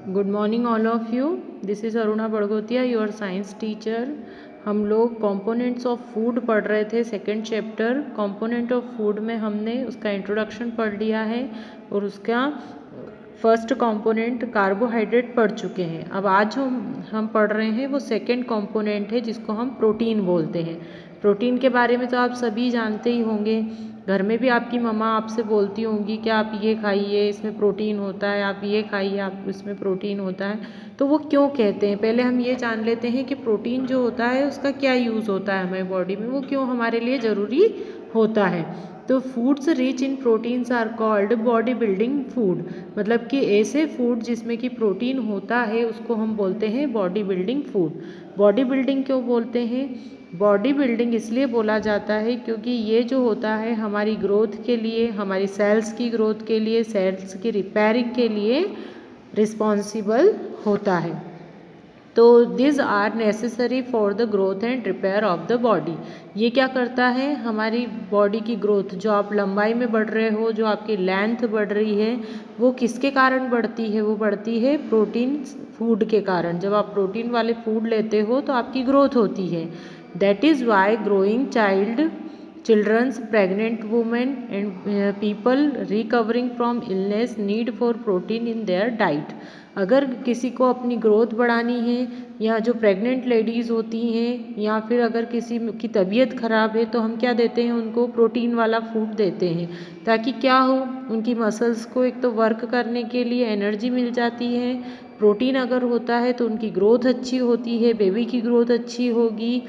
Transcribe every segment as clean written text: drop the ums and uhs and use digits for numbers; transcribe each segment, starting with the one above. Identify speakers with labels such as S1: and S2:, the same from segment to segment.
S1: Good morning all of you. This is Aruna Badgotiya, your science teacher. हम लोग components of food पढ़ रहे थे, second chapter component of food में हमने उसका इंट्रोडक्शन पढ़ लिया है और उसका फर्स्ट कंपोनेंट कार्बोहाइड्रेट पढ़ चुके हैं। अब आज हम पढ़ रहे हैं वो सेकंड कंपोनेंट है जिसको हम प्रोटीन बोलते हैं। प्रोटीन के बारे में तो आप सभी जानते ही होंगे, घर में भी आपकी मम्मा आपसे बोलती होंगी कि आप ये खाइए, इसमें प्रोटीन होता है, आप ये खाइए, आप इसमें प्रोटीन होता है। तो वो क्यों कहते हैं, पहले हम ये जान लेते हैं कि प्रोटीन जो होता है उसका क्या यूज़ होता है हमारी बॉडी में, वो क्यों हमारे लिए ज़रूरी होता है। तो foods rich in proteins are called body building food, मतलब कि ऐसे फूड जिसमें कि प्रोटीन होता है उसको हम बोलते हैं body building food. Body building क्यों बोलते हैं? बॉडी बिल्डिंग इसलिए बोला जाता है क्योंकि ये जो होता है हमारी ग्रोथ के लिए, हमारी सेल्स की ग्रोथ के लिए, सेल्स की रिपेयरिंग के लिए रिस्पॉन्सिबल होता है। तो this are necessary for the growth and repair of the body. ये क्या करता है, हमारी बॉडी की ग्रोथ, जो आप लंबाई में बढ़ रहे हो, जो आपकी लेंथ बढ़ रही है, वो किसके कारण बढ़ती है? वो बढ़ती है प्रोटीन फूड के कारण। जब आप प्रोटीन वाले फूड लेते हो तो आपकी ग्रोथ होती है। That is why growing childrens, pregnant women and people recovering from illness need for protein in their diet. अगर किसी को अपनी ग्रोथ बढ़ानी है, या जो प्रेग्नेंट लेडीज़ होती हैं, या फिर अगर किसी की तबीयत ख़राब है, तो हम क्या देते हैं, उनको प्रोटीन वाला फूड देते हैं, ताकि क्या हो, उनकी मसल्स को एक तो वर्क करने के लिए एनर्जी मिल जाती है। प्रोटीन अगर होता है तो उनकी ग्रोथ अच्छी होती है, बेबी की ग्रोथ अच्छी होगी,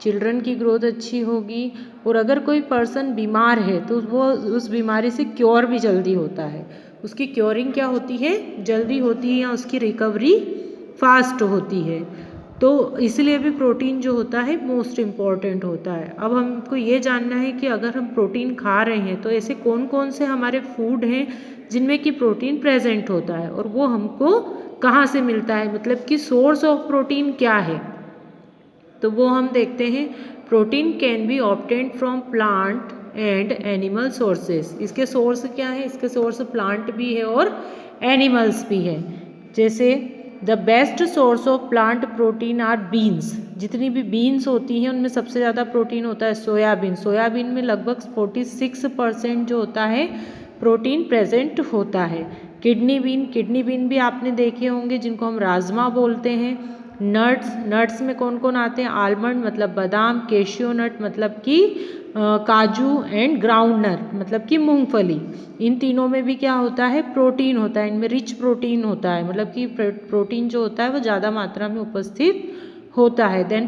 S1: चिल्ड्रन की ग्रोथ अच्छी होगी। और अगर कोई पर्सन बीमार है तो वो उस बीमारी से क्योर भी जल्दी होता है, उसकी क्योरिंग क्या होती है, जल्दी होती है, या उसकी रिकवरी फास्ट होती है। तो इसलिए भी प्रोटीन जो होता है मोस्ट इम्पॉर्टेंट होता है। अब हमको ये जानना है कि अगर हम प्रोटीन खा रहे हैं तो ऐसे कौन कौन से हमारे फूड हैं जिनमें कि प्रोटीन प्रेजेंट होता है, और वो हमको कहाँ से मिलता है, मतलब कि सोर्स ऑफ प्रोटीन क्या है। तो वो हम देखते हैं। Protein can be obtained from plant and animal sources. इसके सोर्स क्या है? इसके सोर्स प्लांट भी है और एनिमल्स भी है। जैसे the best source of plant protein are beans. जितनी भी बीन्स होती हैं उनमें सबसे ज़्यादा प्रोटीन होता है सोयाबीन। सोयाबीन में लगभग 46% जो होता है प्रोटीन प्रेजेंट होता है। किडनी बीन भी आपने देखे होंगे, जिनको हम राजमा बोलते हैं। नट्स में कौन कौन आते हैं? आलमंड मतलब बादाम, कैशियो नट मतलब कि काजू, एंड ग्राउंड नट मतलब कि मूंगफली। इन तीनों में भी क्या होता है? प्रोटीन होता है। इनमें रिच प्रोटीन होता है, मतलब कि प्रोटीन जो होता है वो ज़्यादा मात्रा में उपस्थित होता है। देन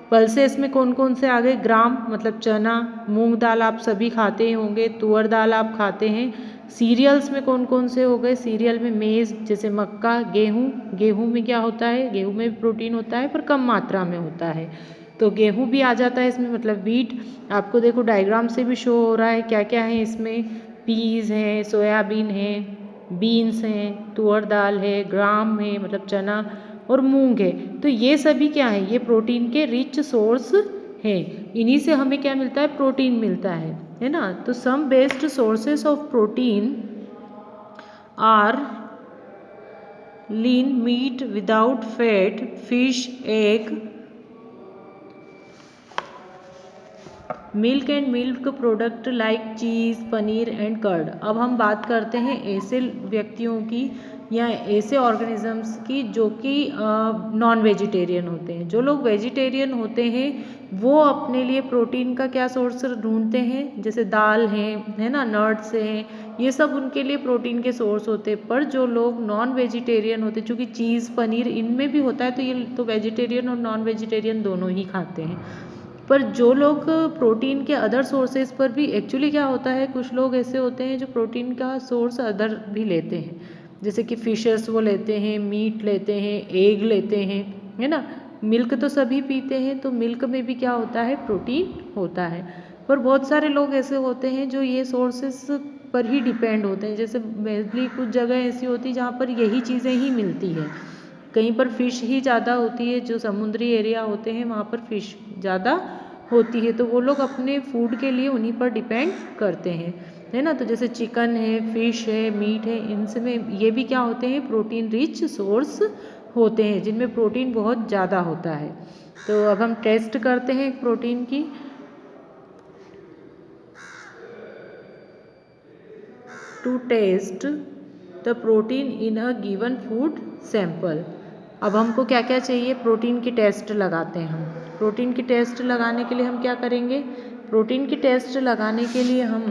S1: पल्सेस में कौन कौन से आ गए? ग्राम मतलब चना, मूंग दाल आप सभी खाते होंगे, तुअर दाल आप खाते हैं। सीरियल्स में कौन कौन से हो गए? सीरियल में मेज़ जैसे मक्का, गेहूँ में क्या होता है? गेहूँ में भी प्रोटीन होता है पर कम मात्रा में होता है, तो गेहूँ भी आ जाता है इसमें, मतलब व्हीट। आपको देखो डायग्राम से भी शो हो रहा है क्या क्या है इसमें। पीज़ हैं, सोयाबीन है, बीन्स हैं, तुअर दाल है, ग्राम है मतलब चना, और मूंग है। तो ये सभी क्या है? ये प्रोटीन के रिच सोर्स है। इन्हीं से हमें क्या मिलता है? प्रोटीन मिलता है ना। तो some best sources of protein are lean meat without fat, fish, egg, milk and milk product like cheese, paneer and curd. अब हम बात करते हैं ऐसे व्यक्तियों की या ऐसे ऑर्गेनिजम्स की जो कि नॉन वेजिटेरियन होते हैं। जो लोग वेजिटेरियन होते हैं वो अपने लिए प्रोटीन का क्या सोर्स ढूंढते हैं? जैसे दाल है ना, नट्स हैं, ये सब उनके लिए प्रोटीन के सोर्स होते हैं। पर जो लोग नॉन वेजिटेरियन होते हैं, चूँकि चीज़, पनीर इनमें भी होता है, तो ये तो वेजिटेरियन और नॉन वेजिटेरियन दोनों ही खाते हैं। पर जो लोग प्रोटीन के अदर सोर्सेज पर भी, एक्चुअली क्या होता है, कुछ लोग ऐसे होते हैं जो प्रोटीन का सोर्स अदर भी लेते हैं, जैसे कि फिशेस वो लेते हैं, मीट लेते हैं, एग लेते हैं, है ना। मिल्क तो सभी पीते हैं, तो मिल्क में भी क्या होता है? प्रोटीन होता है। पर बहुत सारे लोग ऐसे होते हैं जो ये सोर्सेस पर ही डिपेंड होते हैं। जैसे मेनली कुछ जगह ऐसी होती है जहाँ पर यही चीज़ें ही मिलती हैं। कहीं पर फ़िश ही ज़्यादा होती है, जो समुद्री एरिया होते हैं वहाँ पर फ़िश ज़्यादा होती है, तो वो लोग अपने फूड के लिए उन्हीं पर डिपेंड करते हैं। है ना। तो जैसे चिकन है, फिश है, मीट है, इनमें ये भी क्या होते हैं, प्रोटीन रिच सोर्स होते हैं जिनमें प्रोटीन बहुत ज़्यादा होता है। तो अब हम टेस्ट करते हैं प्रोटीन की। To test the protein in a given food sample. अब हमको क्या क्या चाहिए, प्रोटीन की टेस्ट लगाते हैं हम। प्रोटीन की टेस्ट लगाने के लिए हम क्या करेंगे, प्रोटीन की टेस्ट लगाने के लिए हम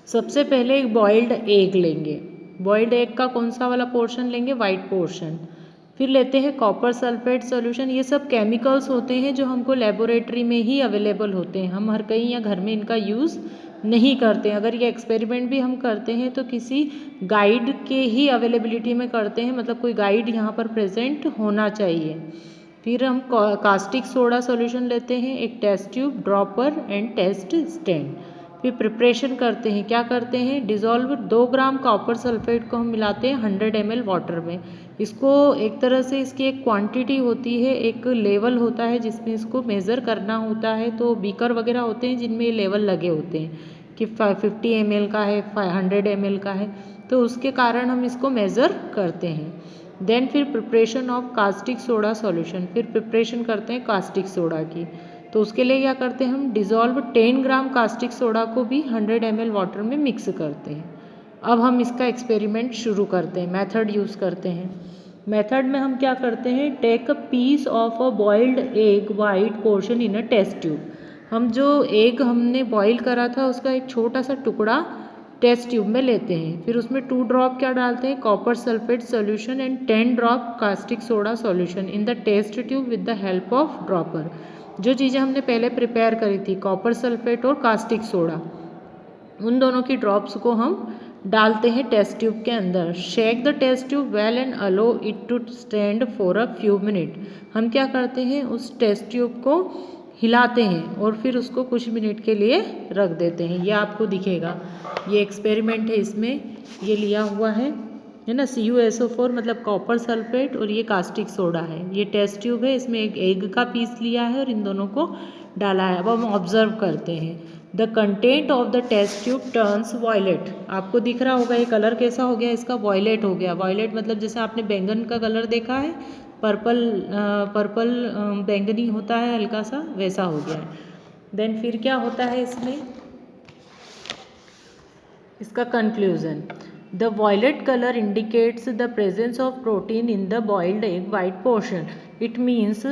S1: सबसे पहले एक बॉइल्ड एग लेंगे। बॉइल्ड एग का कौन सा वाला पोर्शन लेंगे, वाइट पोर्शन। फिर लेते हैं कॉपर सल्फेट सॉल्यूशन। ये सब केमिकल्स होते हैं जो हमको लेबोरेटरी में ही अवेलेबल होते हैं, हम हर कहीं या घर में इनका यूज़ नहीं करते हैं। अगर ये एक्सपेरिमेंट भी हम करते हैं तो किसी गाइड के ही अवेलेबिलिटी में करते हैं, मतलब कोई गाइड यहाँ पर प्रेजेंट होना चाहिए। फिर हम कास्टिक सोडा सॉल्यूशन लेते हैं, एक test tube, dropper and test stand. फिर प्रिपरेशन करते हैं, क्या करते हैं, डिज़ोल्व 2 ग्राम कॉपर सल्फेट को हम मिलाते हैं 100 ml वाटर में। इसको एक तरह से इसकी एक क्वांटिटी होती है, एक लेवल होता है जिसमें इसको मेज़र करना होता है। तो बीकर वगैरह होते हैं जिनमें ये लेवल लगे होते हैं कि 50 ml का है, 100 ml का है, तो उसके कारण हम इसको मेज़र करते हैं। देन फिर preparation of caustic soda solution, फिर प्रिपरेशन करते हैं कास्टिक सोडा की। तो उसके लिए क्या करते हैं, हम डिज़ोल्व 10 ग्राम कास्टिक सोडा को भी 100 ml वाटर में मिक्स करते हैं। अब हम इसका एक्सपेरिमेंट शुरू करते हैं, मेथड यूज़ करते हैं। मेथड में हम क्या करते हैं, take a piece of a boiled egg white portion in a test tube. हम जो एग हमने बॉईल करा था उसका एक छोटा सा टुकड़ा टेस्ट ट्यूब में लेते हैं। फिर उसमें 2 ड्रॉप क्या डालते हैं, copper sulphate solution and 10 drop caustic soda solution in the test tube with the help of dropper. जो चीज़ें हमने पहले प्रिपेयर करी थी, कॉपर सल्फेट और कास्टिक सोडा, उन दोनों की ड्रॉप्स को हम डालते हैं टेस्ट ट्यूब के अंदर। Shake the test tube well and allow it to stand for a few minute. हम क्या करते हैं, उस टेस्ट ट्यूब को हिलाते हैं और फिर उसको कुछ मिनट के लिए रख देते हैं। ये आपको दिखेगा, ये एक्सपेरिमेंट है, इसमें ये लिया हुआ है ना, CuSO4 मतलब कॉपर सल्फेट, और ये कास्टिक सोडा है। ये टेस्ट ट्यूब है, इसमें एक एग का पीस लिया है और इन दोनों को डाला है। अब हम ऑब्जर्व करते हैं, the content of the test tube turns violet. आपको दिख रहा होगा ये कलर कैसा हो गया इसका, वॉयलेट हो गया। वॉयलेट मतलब जैसे आपने बैंगन का कलर देखा है, पर्पल पर्पल बैंगनी होता है हल्का सा, वैसा हो गया है। देन फिर क्या होता है इसमें, इसका conclusion, the violet colour indicates the presence of protein in the boiled egg white portion. It means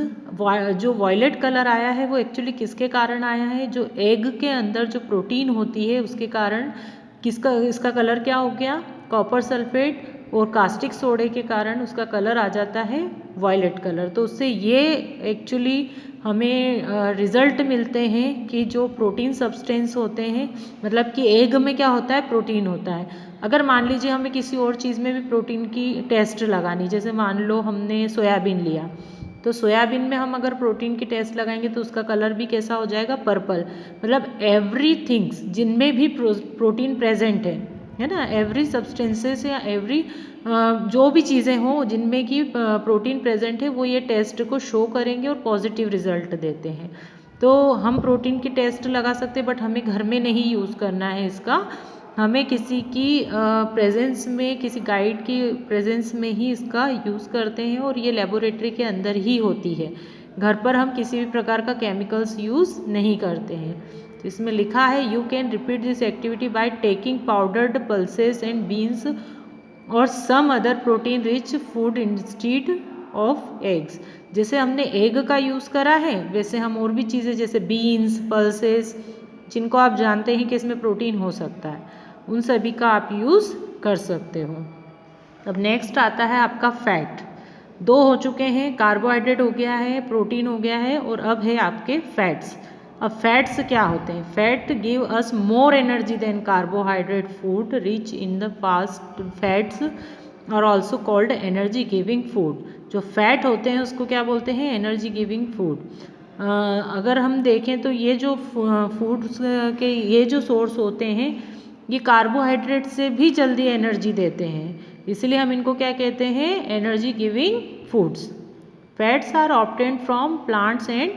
S1: जो वॉयलेट कलर आया है वो एक्चुअली किसके कारण आया है, जो एग के अंदर जो प्रोटीन होती है उसके कारण किसका इसका कलर क्या हो गया, कॉपर सल्फेट और कास्टिक सोडे के कारण उसका कलर आ जाता है वॉयलेट कलर। तो उससे ये एक्चुअली हमें रिजल्ट मिलते हैं कि जो प्रोटीन सब्सटेंस होते हैं, मतलब कि एग में क्या होता है, प्रोटीन होता है। अगर मान लीजिए हमें किसी और चीज़ में भी प्रोटीन की टेस्ट लगानी, जैसे मान लो हमने सोयाबीन लिया, तो सोयाबीन में हम अगर प्रोटीन की टेस्ट लगाएंगे तो उसका कलर भी कैसा हो जाएगा, पर्पल। मतलब एवरी थिंग्स जिनमें भी प्रोटीन प्रेजेंट है ना, एवरी सब्सटेंसेस या एवरी जो भी चीज़ें हों जिनमें कि प्रोटीन प्रेजेंट है, वो ये टेस्ट को शो करेंगे और पॉजिटिव रिजल्ट देते हैं। तो हम प्रोटीन की टेस्ट लगा सकते हैं, बट हमें घर में नहीं यूज़ करना है इसका, हमें किसी की प्रेजेंस में, किसी गाइड की प्रेजेंस में ही इसका यूज़ करते हैं, और ये लेबोरेटरी के अंदर ही होती है। घर पर हम किसी भी प्रकार का केमिकल्स यूज़ नहीं करते हैं। तो इसमें लिखा है, you can repeat this activity by taking powdered pulses and beans और some other protein rich food instead of eggs. जैसे हमने एग का यूज़ करा है, वैसे हम और भी चीज़ें जैसे बीन्स, पल्सेस, जिनको आप जानते हैं कि इसमें प्रोटीन हो सकता है, उन सभी का आप यूज़ कर सकते हो। अब नेक्स्ट आता है आपका फैट। 2 हो चुके हैं, कार्बोहाइड्रेट हो गया है, प्रोटीन हो गया है, और अब है आपके फैट्स। अब फैट्स क्या होते हैं, fat give us more energy than carbohydrate food rich in the fast fats और also called energy giving food. जो फैट होते हैं उसको क्या बोलते हैं, एनर्जी गिविंग फूड। अगर हम देखें तो ये जो फूड्स के ये जो सोर्स होते हैं, ये कार्बोहाइड्रेट से भी जल्दी एनर्जी देते हैं, इसलिए हम इनको क्या कहते हैं, energy giving foods. Fats are obtained from plants and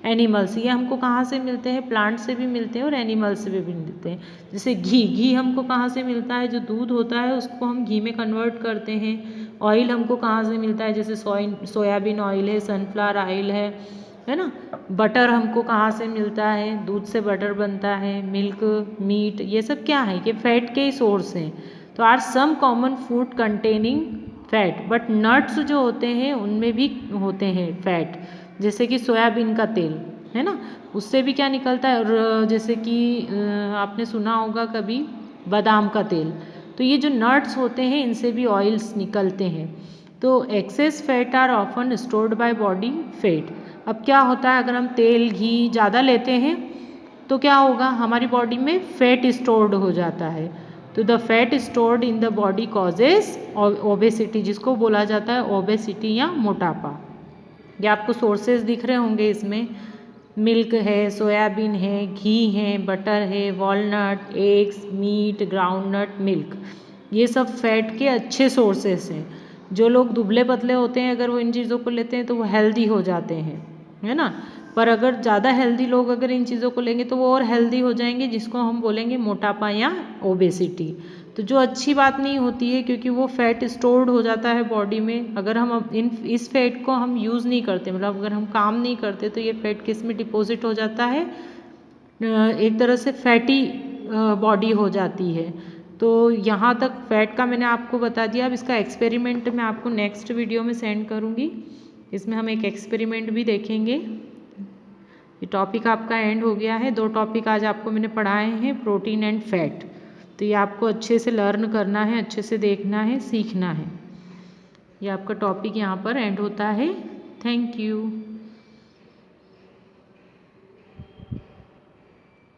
S1: animals. ये हमको कहाँ से मिलते हैं? प्लांट से भी मिलते हैं और एनिमल्स से भी मिलते हैं। जैसे घी हमको कहाँ से मिलता है? जो दूध होता है उसको हम घी में कन्वर्ट करते हैं। ऑयल हमको कहाँ से मिलता है? जैसे सोयाबीन ऑयल है, सनफ्लावर ऑयल है ना। बटर हमको कहाँ से मिलता है? दूध से बटर बनता है। मिल्क, मीट, ये सब क्या है? ये फैट के ही सोर्स हैं। तो are some common food containing fat, but nuts जो होते हैं उनमें भी होते हैं फैट। जैसे कि सोयाबीन का तेल है ना, उससे भी क्या निकलता है। और जैसे कि आपने सुना होगा कभी बादाम का तेल। तो ये जो नट्स होते हैं इनसे भी ऑयल्स निकलते हैं। तो excess fat are often stored by body fat. अब क्या होता है, अगर हम तेल घी ज़्यादा लेते हैं तो क्या होगा, हमारी बॉडी में फैट स्टोर्ड हो जाता है। तो the fat stored in the body causes obesity, जिसको बोला जाता है ओबेसिटी या मोटापा। ये आपको सोर्सेज दिख रहे होंगे इसमें। मिल्क है, सोयाबीन है, घी है, बटर है, walnut, eggs, meat, groundnut, milk, ये सब फैट के अच्छे सोर्सेस हैं। जो लोग दुबले पतले होते हैं अगर वो इन चीज़ों को लेते हैं तो वो हेल्दी हो जाते हैं, है ना। पर अगर ज़्यादा हेल्दी लोग अगर इन चीज़ों को लेंगे तो वो और हेल्दी हो जाएंगे, जिसको हम बोलेंगे मोटापा या ओबेसिटी। तो जो अच्छी बात नहीं होती है, क्योंकि वो फैट स्टोर्ड हो जाता है बॉडी में। अगर हम इस फैट को हम यूज़ नहीं करते, मतलब अगर हम काम नहीं करते, तो ये फैट किस में डिपॉजिट हो जाता है? एक तरह से फैटी बॉडी हो जाती है। तो यहाँ तक फैट का मैंने आपको बता दिया। अब इसका एक्सपेरिमेंट मैं आपको नेक्स्ट वीडियो में सेंड करूँगी। इसमें हम एक एक्सपेरिमेंट भी देखेंगे। ये टॉपिक आपका एंड हो गया है। 2 टॉपिक आज आपको मैंने पढ़ाए हैं, प्रोटीन एंड फैट। तो ये आपको अच्छे से लर्न करना है, अच्छे से देखना है, सीखना है। ये आपका टॉपिक यहाँ पर एंड होता है। Thank you.